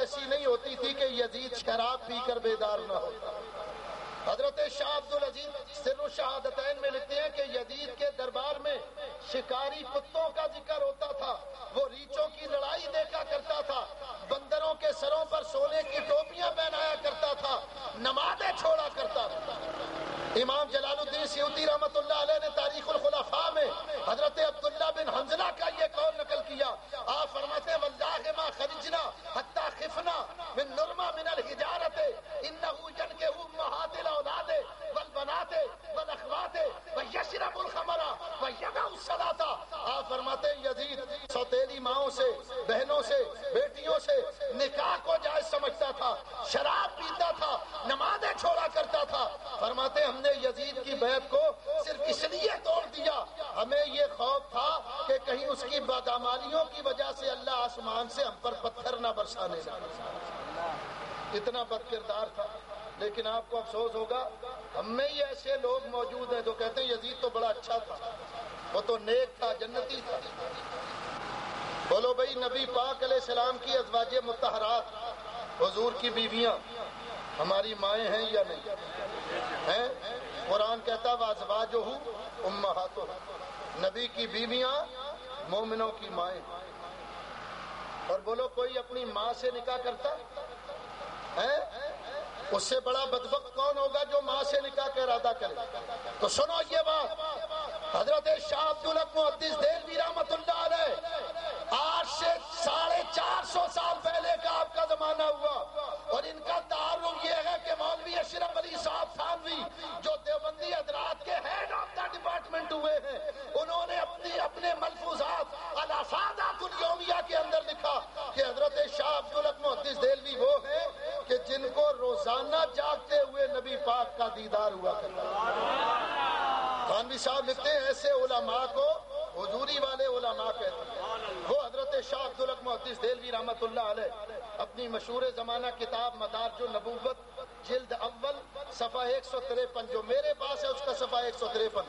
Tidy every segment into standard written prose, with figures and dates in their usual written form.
ایسی نہیں ہوتی تھی کہ یزید شراب پی کر بیدار نہ ہوتا۔ حضرت شاہ عبدالعزیز سر الشہادتین میں لکھتے ہیں کہ یزید کے دربار میں شکاری کتوں کا ذکر ہوتا تھا، وہ ریچھوں کی لڑائی دیکھا کرتا تھا، بندروں کے سروں پر سونے کی ٹوپیاں پہنایا کرتا تھا، نمازیں چھوڑا کرتا تھا۔ امام جلال الدین سیوطی رحمۃ اللہ علیہ نے تاریخ الخلفاء میں حضرت عبداللہ بن حنظلہ کا یہ قول نقل کیا۔ آپ فرماتے ہیں واللہ ما خرجنا حتی خفنا من نرما من الحجارت انہ ینکح امہات الاولاد والبنات والاخوات ویشرب الخمر ویدع الصلاۃ۔ آپ فرماتے ہیں یزید سوتیلی ماؤں سے، بہنوں سے، بیٹیوں سے نکاح کو جائز سمجھتا تھا، شراب پیتا تھا، نمازیں چھوڑا کرتا تھا۔ فرماتے ہم نے یزید کی بیعت کو صرف اس لیے توڑ دیا، ہمیں یہ خوف تھا کہ کہیں اس کی بدعمالیوں کی وجہ سے اللہ آسمان سے ہم پر پتھر نہ برسانے لگے۔ اتنا بد کردار تھا۔ لیکن آپ کو افسوس ہوگا ہم میں ہی ایسے لوگ موجود ہیں جو کہتے ہیں یزید تو بڑا اچھا تھا، وہ تو نیک تھا، جنتی تھا۔ بولو بھائی، نبی پاک علیہ السلام کی ازواج مطہرات، حضور کی بیویاں ہماری مائیں ہیں یا نہیں ہیں؟ قرآن کہتا وازواجہ امہاتہ، نبی کی بیویاں مومنوں کی مائیں۔ اور بولو کوئی اپنی ماں سے نکاح کرتا ہے؟ اس سے بڑا بدبخت کون ہوگا جو ماں سے نکاح کا ارادہ کرے؟ تو سنو یہ بات، حضرت شاہ عبدالحق محدث دہلوی رحمۃ اللہ علیہ، آج سے 450 سال پہلے کا آپ کا زمانہ ہوا، اور ان کا تعارف یہ ہے کہ مولوی اشرف علی صاحب تھانوی جو دیوبندی حضرات کے ہیڈ آف دا ڈپارٹمنٹ ہوئے ہیں، انہوں نے اپنے ملفوظات الافادات الیومیہ کے اندر لکھا کہ حضرت شاہ عبدالحق محدث دہلوی وہ ہیں کہ جن کو روزانہ جاگتے ہوئے نبی پاک کا دیدار ہوا کرتا ہے۔ تھانوی صاحب لکھتے ہیں ایسے علماء کو حضوری والے علماء کہتے ہیں۔ وہ حضرت شاہ عبدالحق محدث دہلوی رحمۃ اللہ علیہ اپنی مشہور زمانہ کتاب مدارج النبوت جلد اول صفحہ 153 جو میرے پاس ہے اس کا صفحہ 153،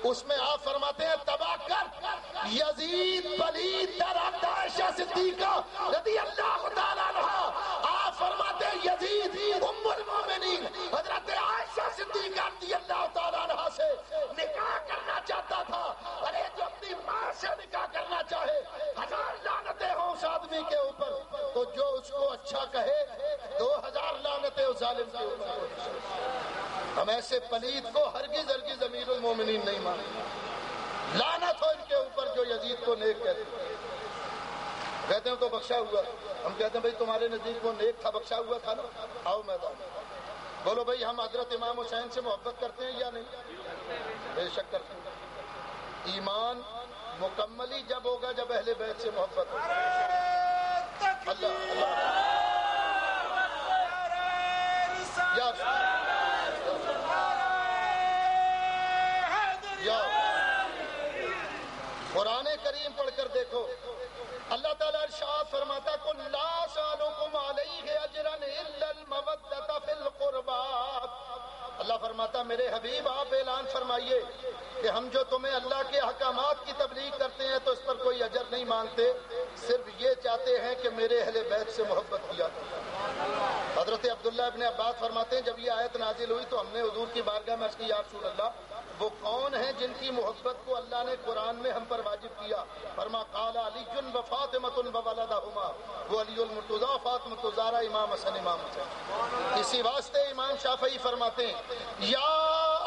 اس میں آپ فرماتے ہیں تباہ کر یزید پلید در حد عائشہ صدیقہ رضی اللہ تعالیٰ عنہا۔ آپ فرماتے ہیں یزید ام المومنین حضرت عائشہ صدیقہ رضی اللہ تعالیٰ عنہا سے نکاح کرنا چاہتا تھا۔ ارے جو اپنی ماں سے نکاح کرنا چاہے 1000 لعنتیں ہوں اس آدمی کے اوپر، تو جو اس کو اچھا کہے 2000 لعنتیں اس ظالم کے اوپر۔ ہم ایسے پلید کو ہرگز ہرگز امیر المومنین نہیں مانیں۔ لعنت ہو ان کے اوپر جو یزید کو نیک کہتے ہیں۔ کہتے ہیں تو بخشا ہوا، ہم کہتے ہیں بھائی تمہارے نزدیک وہ نیک تھا، بخشا ہوا تھا نا، آؤ میدان۔ بولو بھائی ہم حضرت امام حسین سے محبت کرتے ہیں یا نہیں؟ بے شک کرتے ہیں۔ ایمان مکمل ہی جب ہوگا جب اہل بیت سے محبت ہوگی۔ اللہ قرآن کریم پڑھ کر دیکھو، اللہ تعالیٰ ارشاد فرماتا قل لا اسألکم علیہ اجرا الا المودۃ فی القربى۔ اللہ فرماتا میرے حبیب آپ اعلان فرمائیے کہ ہم جو تمہیں اللہ کے احکامات کی تبلیغ کرتے ہیں تو اس پر کوئی اجر نہیں مانگتے، صرف یہ چاہتے ہیں کہ میرے اہل بیت سے محبت کیا۔ حضرت عبداللہ ابن عباس فرماتے ہیں جب یہ آیت نازل ہوئی تو ہم نے حضور کی بارگاہ میں عرض کی یا رسول اللہ وہ کون ہیں جن کی محبت کو اللہ نے قرآن میں ہم پر واجب کیا؟ فرما قال علی و فاطمۃ و ولدہما، وہ علی المرتضیٰ فاطمۃ الزہرا امام حسن امام حسین۔ اسی واسطے امام شافعی فرماتے ہیں یا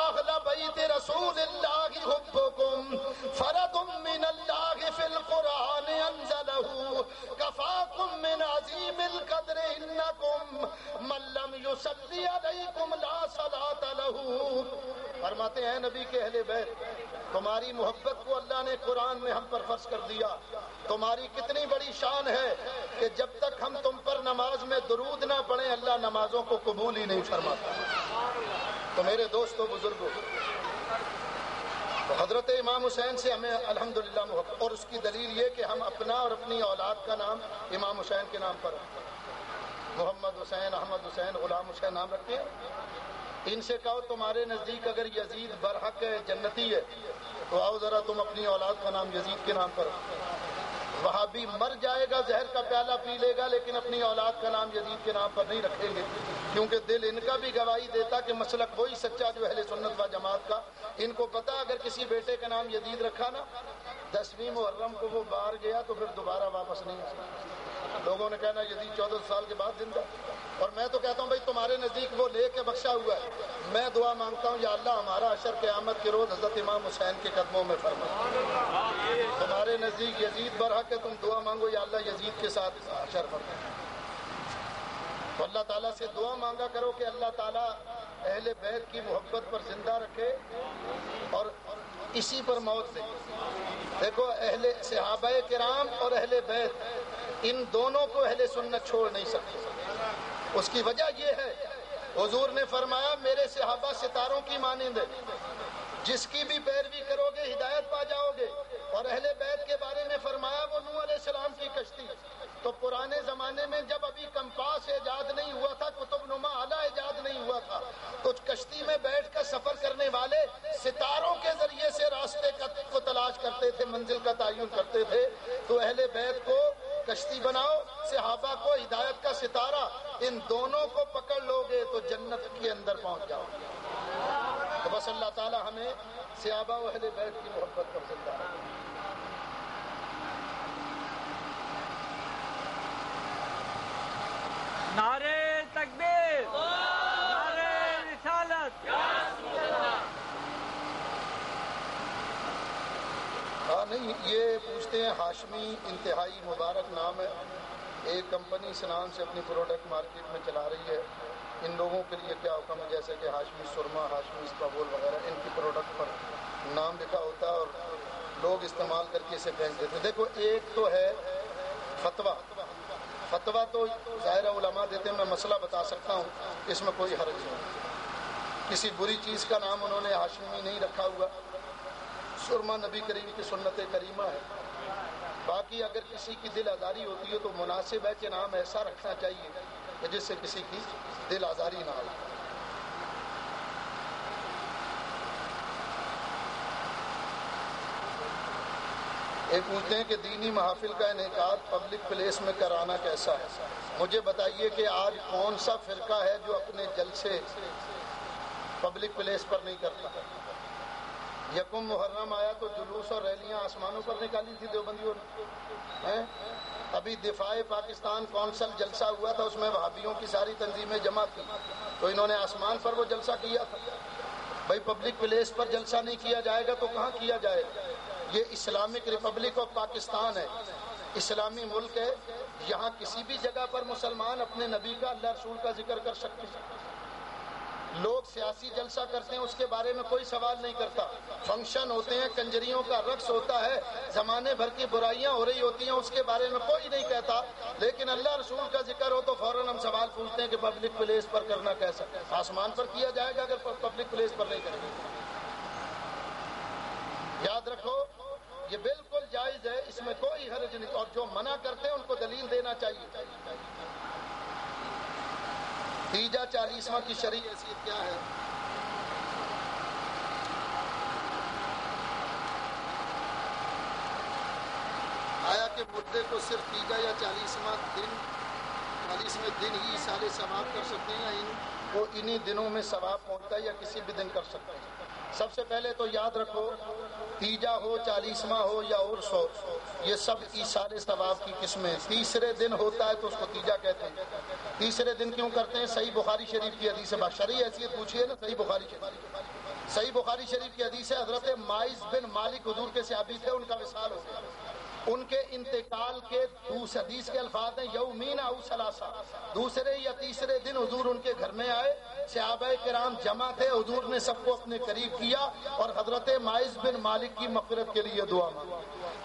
اہل بیت رسول اللہ حبکم فرد من اللہ فی القرآن انزلہ کفاکم من عظیم القدر انکم من لم یصلی علیکم لا صلاۃ لہ۔ فرماتے ہیں نبی کے اہل بیت تمہاری محبت کو اللہ نے قرآن میں ہم پر فرض کر دیا، تمہاری کتنی بڑی شان ہے کہ جب تک ہم تم پر نماز میں درود نہ پڑھیں اللہ نمازوں کو قبول ہی نہیں فرماتا۔ تو میرے دوستو بزرگوں، حضرت امام حسین سے ہمیں الحمدللہ محبت، اور اس کی دلیل یہ کہ ہم اپنا اور اپنی اولاد کا نام امام حسین کے نام پر محمد حسین، احمد حسین، غلام حسین نام رکھتے ہیں۔ ان سے کہو تمہارے نزدیک اگر یزید برحق ہے، جنتی ہے، تو آؤ ذرا تم اپنی اولاد کا نام یزید کے نام پر۔ وہابی مر جائے گا، زہر کا پیالہ پی لے گا، لیکن اپنی اولاد کا نام یزید کے نام پر نہیں رکھیں گے، کیونکہ دل ان کا بھی گواہی دیتا کہ مسلک وہی سچا جو اہل سنت و جماعت کا۔ ان کو پتا اگر کسی بیٹے کا نام یزید رکھا نا، 10ویں محرم کو وہ باہر گیا تو پھر دوبارہ واپس نہیں آ سکتا۔ لوگوں نے کہنا یزید 14 سال کے بعد زندہ، اور میں تو کہتا ہوں بھائی تمہارے نزدیک وہ لے کے بخشا ہوا ہے۔ میں دعا مانگتا ہوں یا اللہ ہمارا حشر قیامت کے روز حضرت امام حسین کے قدموں میں فرما۔ تمہارے نزدیک یزید برحق ہے، تم دعا مانگو یا اللہ یزید کے ساتھ حشر فرما۔ تو اللہ تعالیٰ سے دعا مانگا کرو کہ اللہ تعالیٰ اہل بیت کی محبت پر زندہ رکھے اور اسی پر موت دے۔ دیکھو اہل صحابہ کرام اور اہل بیت ان دونوں کو اہل سنت چھوڑ نہیں سکتے۔ اس کی وجہ یہ ہے حضور نے فرمایا میرے صحابہ ستاروں کی مانند ہے، جس کی بھی پیروی کرو گے ہدایت پا جاؤ گے۔ اور اہل بیت کے بارے میں فرمایا وہ نوح علیہ السلام کی کشتی۔ تو پرانے زمانے میں جب ابھی کمپاس ایجاد نہیں ہوا تھا، کتب نما آلہ ایجاد نہیں ہوا تھا، تو کشتی میں بیٹھ کر سفر کرنے والے ستاروں کے ذریعے سے راستے کو تلاش کرتے تھے، منزل کا تعین کرتے تھے۔ تو اہل بیت کو کشتی بناؤ، صحابہ کو ہدایت کا ستارہ، ان دونوں کو پکڑ لو گے تو جنت کے اندر پہنچ جاؤ گے۔ تو بس اللہ تعالی ہمیں صحابہ و اہل بیت کی محبت پر زندہ رکھے۔ نعرے تکبیر، نعرے رسالت۔ نہیں یہ پوچھتے ہیں ہاشمی انتہائی مبارک نام ہے، ایک کمپنی اس نام سے اپنی پروڈکٹ مارکیٹ میں چلا رہی ہے، ان لوگوں کے لیے کیا حکم ہے؟ جیسے کہ ہاشمی سرما، ہاشمی اسپاغول وغیرہ، ان کی پروڈکٹ پر نام لکھا ہوتا ہے اور لوگ استعمال کر کے اسے پھینک دیتے ہیں۔ دیکھو ایک تو ہے فتویٰ، فتویٰ تو ظاہر علماء دیتے ہیں، میں مسئلہ بتا سکتا ہوں، اس میں کوئی حرج نہیں۔ کسی بری چیز کا نام انہوں نے ہاشمی نہیں رکھا ہوا، سرما نبی کریم کی سنت کریمہ ہے۔ باقی اگر کسی کی دل آزاری ہوتی ہے تو مناسب ہے کہ نام ایسا رکھنا چاہیے کہ جس سے کسی کی دل آزاری نہ ہو۔ ایک پوچھتے ہیں کہ دینی محافل کا انعقاد پبلک پلیس میں کرانا کیسا ہے؟ مجھے بتائیے کہ آج کون سا فرقہ ہے جو اپنے جلسے پبلک پلیس پر نہیں کرتا؟ یکم محرم آیا تو جلوس اور ریلیاں آسمانوں پر نکالی تھی دیوبندیوں نے۔ ابھی دفاع پاکستان کونسل جلسہ ہوا تھا، اس میں وہابیوں کی ساری تنظیمیں جمع تھی، تو انہوں نے آسمان پر وہ جلسہ کیا تھا۔ بھائی پبلک پلیس پر جلسہ نہیں کیا جائے گا تو کہاں کیا جائے گا؟ یہ اسلامک ریپبلک آف پاکستان ہے، اسلامی ملک ہے، یہاں کسی بھی جگہ پر مسلمان اپنے نبی کا، اللہ رسول کا ذکر کر سکتے ہیں۔ لوگ سیاسی جلسہ کرتے ہیں، اس کے بارے میں کوئی سوال نہیں کرتا۔ فنکشن ہوتے ہیں، کنجریوں کا رقص ہوتا ہے، زمانے بھر کی برائیاں ہو رہی ہوتی ہیں، اس کے بارے میں کوئی نہیں کہتا، لیکن اللہ رسول کا ذکر ہو تو فوراً ہم سوال پوچھتے ہیں کہ پبلک پلیس پر کرنا کیسا؟ آسمان پر کیا جائے گا اگر پبلک پلیس پر نہیں کریں گے۔ یاد رکھو یہ بالکل جائز ہے، اس میں کوئی حرج نہیں، اور جو منع کرتے ہیں ان کو دلیل دینا چاہیے۔ تیجا 40واں کی شرعی حیثیت کیا ہے؟ آیا کہ مردے کو صرف تیجا یا 40واں دن ہی اصالہ ثواب کر سکتے ہیں، یا ان کو انہی دنوں میں ثواب پہنچتا ہے یا کسی بھی دن کر سکتے ہیں؟ سب سے پہلے تو یاد رکھو تیجا ہو، 40واں ہو یا عرس ہو، یہ سب ایصال ثواب کی قسمیں ہیں۔ تیسرے دن ہوتا ہے تو اس کو تیجا کہتے ہیں۔ تیسرے دن کیوں کرتے ہیں؟ صحیح بخاری شریف کی حدیث ہے، شرعی حیثیت پوچھیے نا، صحیح بخاری شریف، صحیح بخاری شریف کی حدیث ہے، حضرت ماعز بن مالک حضور کے صحابی تھے، ان کا وصال ہو گیا، ان کے انتقال کے حدیث کے الفاظ ہیں یومین او ثلاثہ، دوسرے یا تیسرے دن حضور ان کے گھر میں آئے، صحابہ کرام جمع تھے، حضور نے سب کو اپنے قریب کیا اور حضرت ماعز بن مالک کی مغفرت کے لیے دعا مانگی۔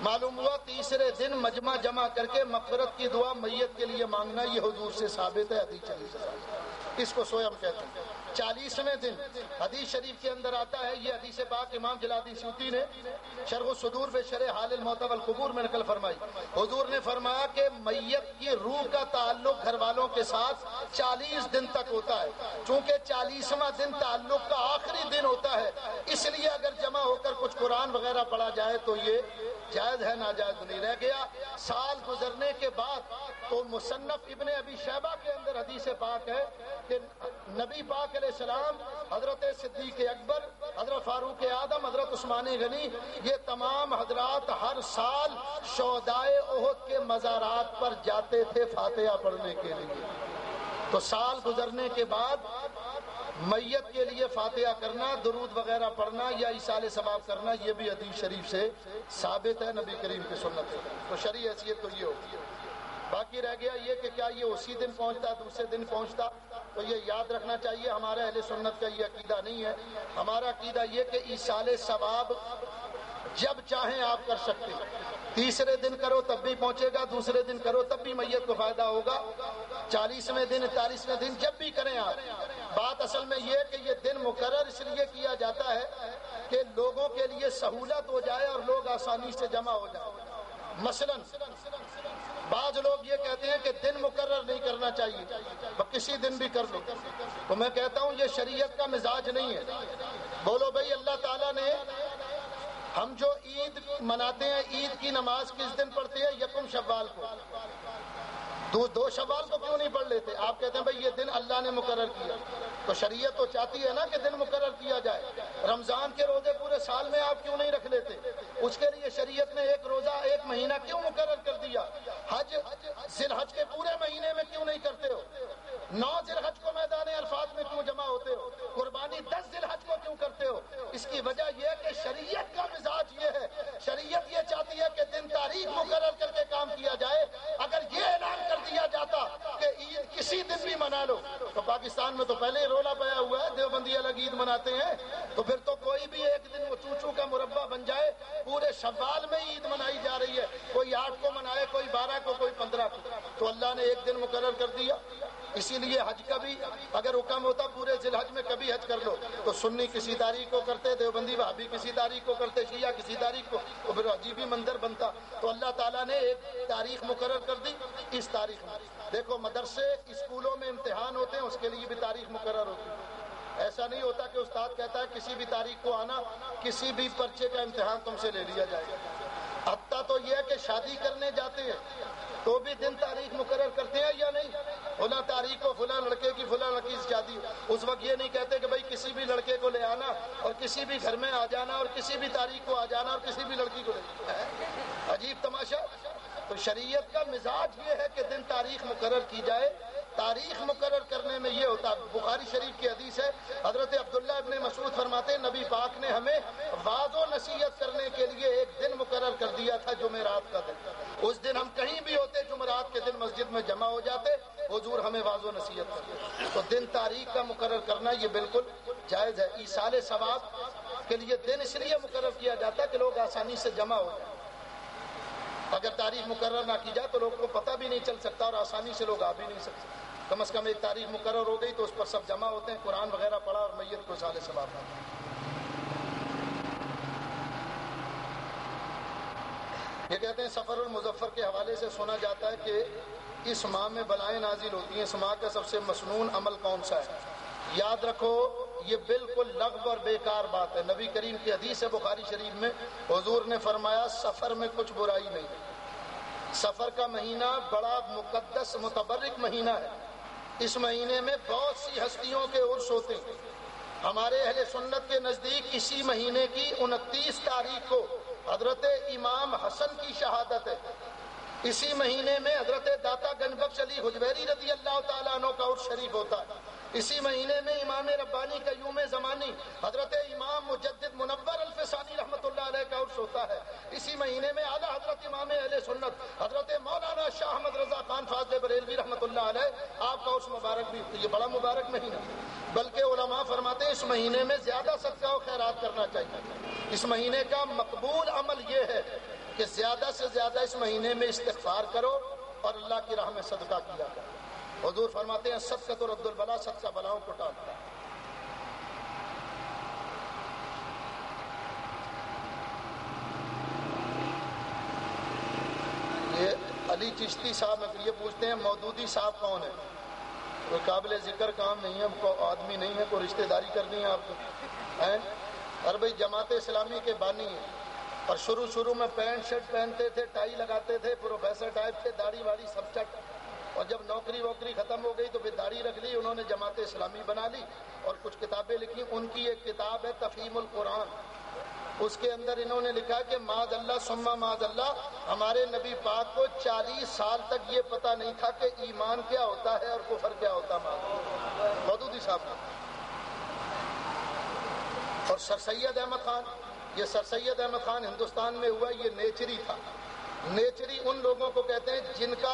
معلوم ہوا تیسرے دن مجمع جمع کر کے مغفرت کی دعا میت کے لیے مانگنا یہ حضور سے ثابت ہے، حدیث شریف سے ثابت ہے، اس کو سویم کہتے ہیں۔ 40ویں دن حدیث شریف کے اندر آتا ہے، یہ حدیث پاک امام جلالدین سیوطی نے شرح الصدور فی شرح حال الموتى والقبور میں نقل فرمائی۔ حضور نے فرمایا کہ میت کی روح کا تعلق گھر والوں کے ساتھ 40 دن تک ہوتا ہے، چونکہ 40واں دن تعلق کا آخری دن ہوتا ہے، اس لیے اگر جمع ہو کر کچھ قرآن وغیرہ پڑھا جائے تو یہ جائز ہے، ناجائز نہیں رہ گیا۔ سال گزرنے کے بعد تو مصنف ابن ابی شیبہ کے اندر حدیث پاک ہے کہ نبی پاک علیہ السلام، حضرت صدیق اکبر، حضرت فاروق اعظم، حضرت عثمان غنی، یہ تمام حضرات ہر سال شہدائے احد کے مزارات پر جاتے تھے فاتحہ پڑھنے کے لیے۔ تو سال گزرنے کے بعد میت کے لیے فاتحہ کرنا، درود وغیرہ پڑھنا یا ایصال ثواب کرنا، یہ بھی حدیث شریف سے ثابت ہے نبی کریم کی سنت سے۔ تو شرعی حیثیت تو یہ ہوتی ہے۔ باقی رہ گیا یہ کہ کیا یہ اسی دن پہنچتا، دوسرے دن پہنچتا، تو یہ یاد رکھنا چاہیے ہمارے اہل سنت کا یہ عقیدہ نہیں ہے۔ ہمارا عقیدہ یہ کہ ایصال ثواب جب چاہیں آپ کر سکتے ہیں، تیسرے دن کرو تب بھی پہنچے گا، دوسرے دن کرو تب بھی میت کو فائدہ ہوگا، 40ویں دن 41ویں دن جب بھی کریں آپ۔ بات اصل میں یہ کہ یہ دن مقرر اس لیے کیا جاتا ہے کہ لوگوں کے لیے سہولت ہو جائے اور لوگ آسانی سے جمع ہو جائیں۔ مثلا بعض لوگ یہ کہتے ہیں کہ دن مقرر نہیں کرنا چاہیے، کسی دن بھی کر لو، تو میں کہتا ہوں یہ شریعت کا مزاج نہیں ہے۔ بولو بھائی، اللہ تعالیٰ نے ہم جو عید مناتے ہیں، عید کی نماز کس دن پڑھتے ہیں؟ یکم شوال کو۔ دو شوال کو کیوں نہیں پڑھ لیتے؟ آپ کہتے ہیں بھائی یہ دن اللہ نے مقرر کیا، تو شریعت تو چاہتی ہے نا کہ دن مقرر کیا جائے۔ رمضان کے روزے پورے سال میں آپ کیوں نہیں رکھ لیتے؟ اس کے لیے شریعت نے ایک روزہ ایک مہینہ کیوں مقرر کر دیا؟ حج ذی الحج کے پورے مہینے میں کیوں نہیں کرتے ہو؟ 9 ذی الحج کو میدان عرفات میں کیوں جمع ہوتے ہو؟ قربانی 10 ذی الحج کو کیوں کرتے ہو؟ اس کی وجہ یہ ہے کہ شریعت کا مزاج یہ ہے، شریعت یہ چاہتی ہے کہ دن تاریخ مقرر کر کے کام کیا جائے۔ اگر یہ اعلان کر دیا جاتا کہ عید کسی دن بھی منا لو، تو پاکستان میں تو پہلے ہی رولا پایا ہوا ہے، دیوبندی الگ عید مناتے ہیں، تو پھر تو کوئی بھی ایک دن وہ چوچو کا مربع بن جائے، پورے شوال میں عید منائی جا رہی ہے، کوئی 8 کو منائے، کوئی 12 کو، کوئی 15 کو، تو اللہ نے ایک دن مقرر کر دیا۔ اسی لیے حج کا بھی اگر حکم ہوتا پورے ذی الحج میں کبھی حج کر لو، تو سنی کسی تاریخ کو کرتے، دیوبندی وہابی کسی تاریخ کو کرتے، شیعہ کسی تاریخ کو، تو پھر عجیب ہی منظر بنتا۔ تو اللہ تعالیٰ نے ایک تاریخ مقرر کر دی، اس تاریخ میں دیکھو مدرسے اسکولوں میں امتحان ہوتے ہیں، اس کے لیے بھی تاریخ مقرر ہوتی ہے۔ ایسا نہیں ہوتا کہ استاد کہتا ہے کسی بھی تاریخ کو آنا، کسی بھی پرچے کا امتحان تم سے لے لیا جائے گا۔ حتیٰ تو یہ ہے کہ شادی کرنے جاتے ہیں تو بھی دن تاریخ مقرر کرتے ہیں یا نہیں؟ فلاں تاریخ کو فلاں لڑکے کی فلاں لڑکی سے شادی، اس وقت یہ نہیں کہتے کہ بھائی کسی بھی لڑکے کو لے آنا اور کسی بھی گھر میں آ جانا اور کسی بھی تاریخ کو آ جانا اور کسی بھی لڑکی کو لے جانا۔ عجیب تماشا۔ تو شریعت کا مزاج یہ ہے کہ دن تاریخ مقرر کی جائے۔ تاریخ مقرر کرنے میں یہ ہوتا، بخاری شریف کی حدیث ہے، حضرت عبداللہ ابن مسعود فرماتے ہیں نبی پاک نے ہمیں وعظ و نصیحت کرنے کے لیے ایک دن مقرر کر دیا تھا، جمعرات کا دن۔ اس دن ہم کہیں بھی ہوتے، جمعرات کے دن مسجد میں جمع ہو جاتے، حضور ہمیں وعظ و نصیحت کرتے۔ تو دن تاریخ کا مقرر کرنا یہ بالکل جائز ہے۔ ایصال ثواب کے لیے دن اس لیے مقرر کیا جاتا ہے کہ لوگ آسانی سے جمع ہو جائیں۔ اگر تاریخ مقرر نہ کی جائے تو لوگوں کو پتہ بھی نہیں چل سکتا اور آسانی سے لوگ آ بھی نہیں سکتے۔ کم از کم ایک تاریخ مقرر ہو گئی تو اس پر سب جمع ہوتے ہیں، قرآن وغیرہ پڑھا اور میت کو ایصال ثواب پڑھا۔ یہ کہتے ہیں سفر المظفر کے حوالے سے سنا جاتا ہے کہ اس ماہ میں بلائیں نازل ہوتی ہیں، اس ماہ کا سب سے مسنون عمل کون سا ہے؟ یاد رکھو یہ بالکل لغو اور بیکار بات ہے۔ نبی کریم کی حدیث ہے بخاری شریف میں، حضور نے فرمایا سفر میں کچھ برائی نہیں۔ سفر کا مہینہ بڑا مقدس متبرک مہینہ ہے، اس مہینے میں بہت سی ہستیوں کے عرس ہوتے ہیں۔ ہمارے اہل سنت کے نزدیک اسی مہینے کی 29 تاریخ کو حضرت امام حسن کی شہادت ہے۔ اسی مہینے میں حضرت داتا گنج بخش علی حجویری رضی اللہ تعالیٰ عنہ کا عرس شریف ہوتا ہے۔ اسی مہینے میں امام ربانی قیوم زمانی حضرت امام مجدد منور الفسانی رحمۃ اللہ علیہ کا عرس ہوتا ہے۔ اسی مہینے میں اعلیٰ حضرت امام اہل سنت حضرت مولانا شاہ احمد رضا خان فاضل بریلوی رحمۃ اللہ علیہ آپ کا عرس مبارک بھی، یہ بڑا مبارک مہینہ، بلکہ علماء فرماتے ہیں اس مہینے میں زیادہ صدقہ و خیرات کرنا چاہیے۔ اس مہینے کا مقبول عمل یہ ہے کہ زیادہ سے زیادہ اس مہینے میں استغفار کرو اور اللہ کی راہ میں صدقہ کیا کرو۔ حضور فرماتے ہیں صدقہ رد البلا، صدقہ بلاؤں کو ٹالتا ہے۔ علی چشتی صاحب میں یہ پوچھتے ہیں مودودی صاحب کون ہے؟ کوئی قابل ذکر کام نہیں ہے، آدمی نہیں ہے، کوئی رشتہ داری کرنی ہے آپ کو ہیں؟ اور بھائی جماعت اسلامی کے بانی ہیں، اور شروع میں پینٹ شرٹ پہنتے تھے، ٹائی لگاتے تھے، پروفیسر ٹائپ تھے، داڑھی واڑی سب چٹ، اور جب نوکری ووکری ختم ہو گئی تو پھر داڑھی رکھ لی، انہوں نے جماعت اسلامی بنا لی اور کچھ کتابیں لکھی۔ ان کی ایک کتاب ہے تفہیم القرآن، اس کے اندر انہوں نے لکھا کہ معاذ اللہ ثم معاذ اللہ، ہمارے نبی پاک کو 40 سال تک یہ پتہ نہیں تھا کہ ایمان کیا ہوتا ہے اور کفر کیا ہوتا ہے۔ مودودی صاحب نے۔ اور سر سید احمد خان، یہ سر سید احمد خان ہندوستان میں ہوا، یہ نیچری تھا۔ نیچری ان لوگوں کو کہتے ہیں جن کا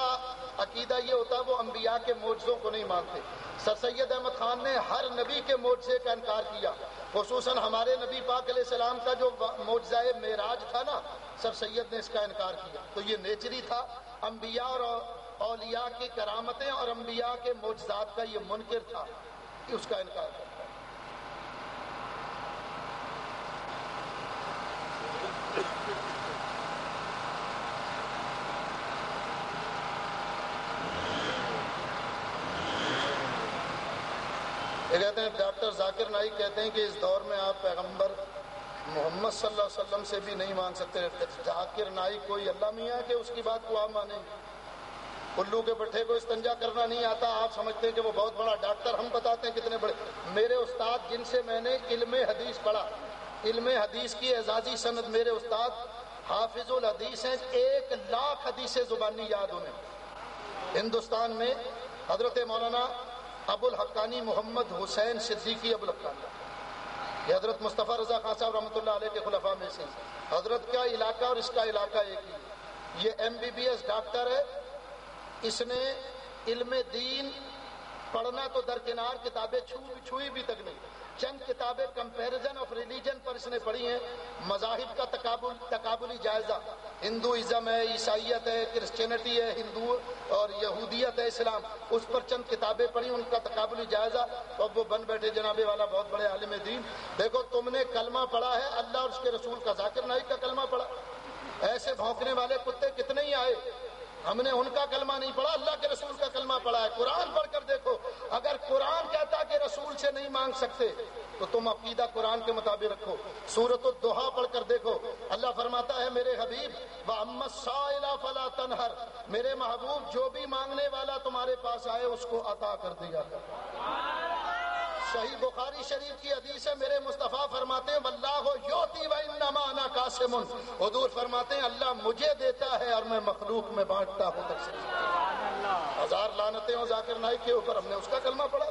عقیدہ یہ ہوتا ہے وہ انبیاء کے معجزوں کو نہیں مانتے۔ سر سید احمد خان نے ہر نبی کے معجزے کا انکار کیا، خصوصاً ہمارے نبی پاک علیہ السلام کا جو معجزہ معراج تھا نا، سر سید نے اس کا انکار کیا۔ تو یہ نیچری تھا، انبیاء اور اولیاء کی کرامتیں اور انبیاء کے معجزات کا یہ منکر تھا، اس کا انکار کیا۔ یہ کہتے ہیں ڈاکٹر ذاکر نائک کہتے ہیں کہ اس دور میں آپ پیغمبر محمد صلی اللہ علیہ وسلم سے بھی نہیں مان سکتے۔ ذاکر نائک کوئی اللہ میاں کہ اس کی بات کو آپ مانیں؟ الو کے بٹھے کو استنجا کرنا نہیں آتا، آپ سمجھتے ہیں کہ وہ بہت بڑا ڈاکٹر، ہم بتاتے ہیں کتنے بڑے۔ میرے استاد جن سے میں نے علم حدیث پڑھا، علم حدیث کی اعزازی سند، میرے استاد حافظ الحدیث ہیں، 1,00,000 حدیث زبانی یاد انہیں۔ ہندوستان میں حضرت مولانا ابو الحقانی محمد حسین صدیقی ابو الحقانی، یہ حضرت مصطفیٰ رضا خان صاحب رحمۃ اللہ علیہ کے خلفاء میں سے، حضرت کا علاقہ اور اس کا علاقہ ایک ہی۔ یہ MBBS ڈاکٹر ہے، اس نے علم دین پڑھنا تو درکنار، کتابیں چھوئی بھی تک نہیں، چند کتابیں کمپیریزن آف ریلیجن پر اس نے پڑھی ہیں، مذاہب کا تقابلی جائزہ، ہندوازم ہے، عیسائیت ہے، کرسچینٹی ہے، ہندو اور یہودیت ہے، اسلام، اس پر چند کتابیں پڑھی، ان کا تقابلی جائزہ، اور وہ بن بیٹھے جناب والا بہت بڑے عالم دین۔ دیکھو تم نے کلمہ پڑھا ہے اللہ اور اس کے رسول کا، ذاکر نائک کا کلمہ پڑھا، ایسے بھونکنے والے کتے کتنے ہی آئے، ہم نے ان کا کلمہ نہیں پڑھا، اللہ کے رسول کا کلمہ پڑھا ہے۔ قرآن پڑھ کر دیکھو، اگر قرآن کہتا کہ رسول سے نہیں مانگ سکتے تو تم عقیدہ قرآن کے مطابق رکھو۔ سورۃ الضحیٰ پڑھ کر دیکھو، اللہ فرماتا ہے میرے حبیب وَأَمَّا السَّائِلَ فَلَا تَنْهَرْ، میرے محبوب جو بھی مانگنے والا تمہارے پاس آئے اس کو عطا کر دیا کر۔ صحیح بخاری شریف کی حدیث ہے، میرے مصطفیٰ فرماتے ہیں واللہ یعطی وانما انا قاسم، حضور فرماتے ہیں اللہ مجھے دیتا ہے اور میں مخلوق میں بانٹتا ہوں۔ ہزار لعنتیں ہوں ذاکر نائک کے اوپر، ہم نے اس کا کلمہ پڑھا۔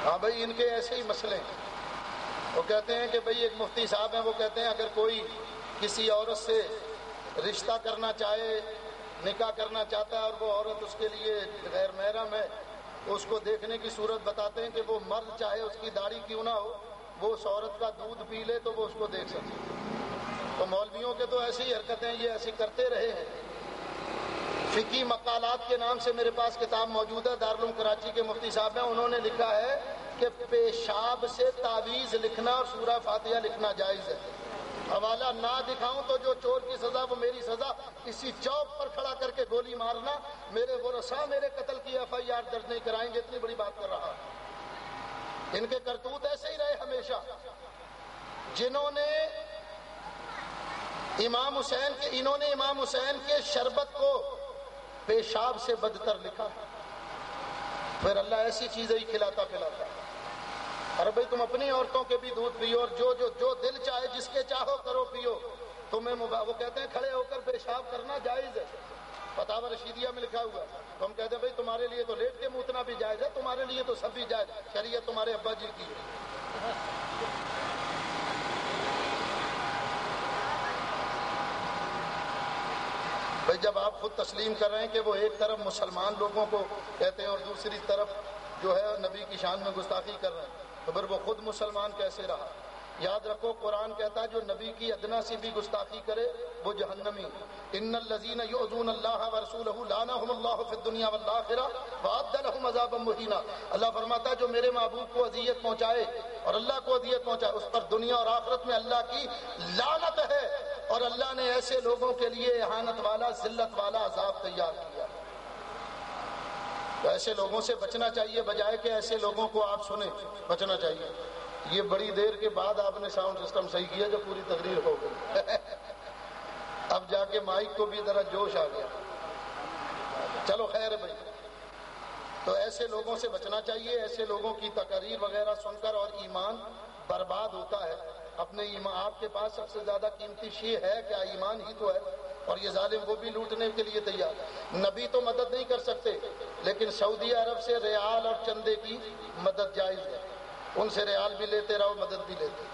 ہاں بھائی ان کے ایسے ہی مسئلے ہیں۔ وہ کہتے ہیں کہ بھئی ایک مفتی صاحب ہیں، وہ کہتے ہیں اگر کوئی کسی عورت سے رشتہ کرنا چاہے، نکاح کرنا چاہتا ہے اور وہ عورت اس کے لیے غیر محرم ہے، تو اس کو دیکھنے کی صورت بتاتے ہیں کہ وہ مرد چاہے اس کی داڑھی کیوں نہ ہو، وہ اس عورت کا دودھ پی لے تو وہ اس کو دیکھ سکے۔ تو مولویوں کے تو ایسی حرکتیں یہ ایسی کرتے رہے ہیں۔ فقہی مقالات کے نام سے میرے پاس کتاب موجود ہے، دارالعلوم کراچی کے مفتی صاحب ہیں، انہوں نے لکھا ہے کہ پیشاب سے تعویذ لکھنا اور سورہ فاتحہ لکھنا جائز ہے۔ حوالہ نہ دکھاؤں تو جو چور کی سزا وہ میری سزا، اسی چوک پر کھڑا کر کے گولی مارنا، میرے ورثاء میرے قتل کی FIR درج نہیں کرائیں گے، اتنی بڑی بات کر رہا۔ ان کے کرتوت ایسے ہی رہے ہمیشہ۔ جنہوں نے امام حسین کے شربت کو پیشاب سے بدتر لکھا، پھر اللہ ایسی چیزیں ہی کھلاتا پلاتا۔ ارے بھائی تم اپنی عورتوں کے بھی دودھ پیو اور جو دل چاہے جس کے چاہو کرو پیو، تمہیں وہ کہتے ہیں کھڑے ہو کر پیشاب کرنا جائز ہے، فتاوی رشیدیہ میں لکھا ہوا ہے۔ تو ہم کہتے ہیں بھائی تمہارے لیے تو لیٹ کے موتنا بھی جائز ہے، تمہارے لیے تو سب بھی جائز، شریعت تمہارے ابا جی کی ہے۔ بھائی جب آپ خود تسلیم کر رہے ہیں کہ وہ ایک طرف مسلمان لوگوں کو کہتے ہیں اور دوسری طرف جو ہے نبی کی شان میں گستاخی کر رہے ہیں، تو پھر وہ خود مسلمان کیسے رہا؟ یاد رکھو قرآن کہتا ہے جو نبی کی ادنا سی بھی گستاخی کرے وہ جہنمی. ان الذین یؤذون اللہ ورسولہ لعنہم اللہ فی الدنیا والآخرہ وأعد لہم عذابا مہینا. اللہ فرماتا ہے جو میرے محبوب کو اذیت پہنچائے اور اللہ کو اذیت پہنچائے اس پر دنیا اور آخرت میں اللہ کی لعنت ہے، اور اللہ نے ایسے لوگوں کے لیے اہانت والا ذلت والا عذاب تیار کیا. تو ایسے لوگوں سے بچنا چاہیے، بجائے کہ ایسے لوگوں کو آپ سنیں، بچنا چاہیے. یہ بڑی دیر کے بعد آپ نے ساؤنڈ سسٹم صحیح کیا جو پوری تقریر ہو گئی. اب جا کے مائک کو بھی ذرا جوش آ گیا. چلو خیر ہے بھائی. تو ایسے لوگوں سے بچنا چاہیے. ایسے لوگوں کی تقاریر وغیرہ سن کر اور ایمان برباد ہوتا ہے. اپنے ایمان آپ کے پاس سب سے زیادہ قیمتی شے ہے کیا؟ ایمان ہی تو ہے. اور یہ ظالم وہ بھی لوٹنے کے لیے تیار. نبی تو مدد نہیں کر سکتے، لیکن سعودی عرب سے ریال اور چندے کی مدد جائز ہے. ان سے ریال بھی لیتے رہو، مدد بھی لیتے.